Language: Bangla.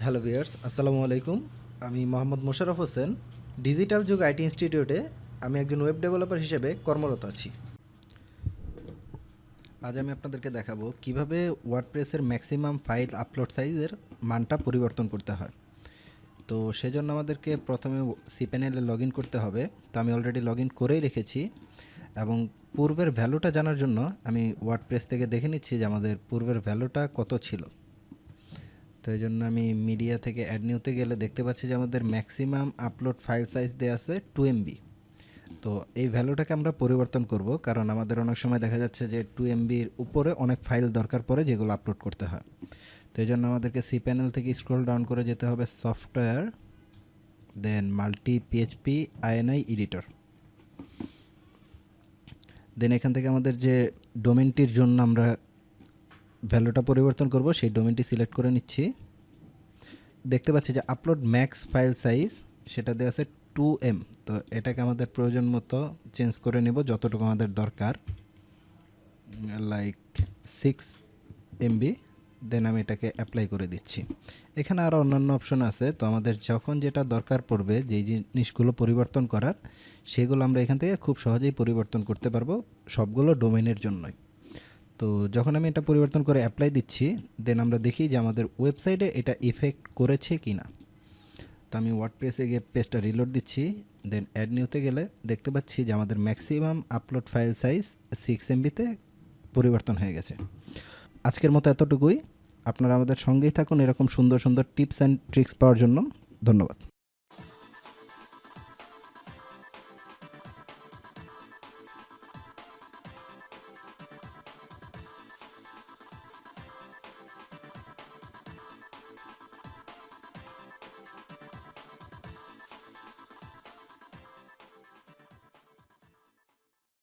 হ্যালো ভিউয়ার্স, আসসালামু আলাইকুম। আমি মোহাম্মদ মোশাররফ হোসেন। ডিজিটাল যুগ আইটি ইনস্টিটিউটে আমি একজন ওয়েব ডেভেলপার হিসেবে কর্মরত আছি। আজ আমি আপনাদেরকে দেখাবো কিভাবে ওয়ার্ডপ্রেসের ম্যাক্সিমাম ফাইল আপলোড সাইজের মানটা পরিবর্তন করতে হয়। তো সেজন্য আমাদেরকে প্রথমে সিপ্যানেলে লগ ইন করতে হবে। তো আমি অলরেডি লগ ইন করেই রেখেছি এবং পূর্বের ভ্যালুটা জানার জন্য আমি ওয়ার্ডপ্রেস থেকে দেখে নিচ্ছি যে আমাদের পূর্বের ভ্যালুটা কত ছিল। তো এই জন্য আমি মিডিয়া থেকে অ্যাড নিউতে গেলে দেখতে পাচ্ছি যে আমাদের ম্যাক্সিমাম আপলোড ফাইল সাইজ দেওয়া আছে 2 MB। তো এই ভ্যালুটাকে আমরা পরিবর্তন করব, কারণ আমাদের অনেক সময় দেখা যাচ্ছে যে 2 MBর উপরে অনেক ফাইল দরকার পড়ে যেগুলো আপলোড করতে হয়। তো এই জন্য আমাদেরকে সি প্যানেল থেকে স্ক্রল ডাউন করে যেতে হবে সফটওয়্যার, দেন মাল্টি পিএইচপি আইএনআই এডিটর। দেন এখান থেকে আমাদের যে ডোমেনটির জন্য আমরা ভ্যালুটা পরিবর্তন করব সেই ডোমেনটি সিলেক্ট করে নিচ্ছি। দেখতে পাচ্ছি যে আপলোড ম্যাক্স ফাইল সাইজ সেটা দেওয়া আছে 2M। তো এটাকে আমাদের প্রয়োজন মতো চেঞ্জ করে নেব যতটুকু আমাদের দরকার, লাইক 6 MB। দেন আমি এটাকে অ্যাপ্লাই করে দিচ্ছি। এখানে আরও অন্যান্য অপশন আছে, তো আমাদের যখন যেটা দরকার পড়বে যেই জিনিসগুলো পরিবর্তন করার সেগুলো আমরা এখান থেকে খুব সহজেই পরিবর্তন করতে পারবো, সবগুলো ডোমেনের জন্যই। তো যখন আমি এটা পরিবর্তন করে অ্যাপ্লাই দিচ্ছি, দেন আমরা দেখি যে আমাদের ওয়েবসাইটে এটা ইফেক্ট করেছে কি না। তো আমি ওয়ার্ডপ্রেসে গিয়ে পেজটা রিলোড দিচ্ছি, দেন অ্যাড নিউতে গেলে দেখতে পাচ্ছি যে আমাদের ম্যাক্সিমাম আপলোড ফাইল সাইজ 6 MB-তে পরিবর্তন হয়ে গেছে। আজকের মতো এতটুকুই। আপনারা আমাদের সঙ্গেই থাকুন এরকম সুন্দর সুন্দর টিপস অ্যান্ড ট্রিক্স পাওয়ার জন্য। ধন্যবাদ।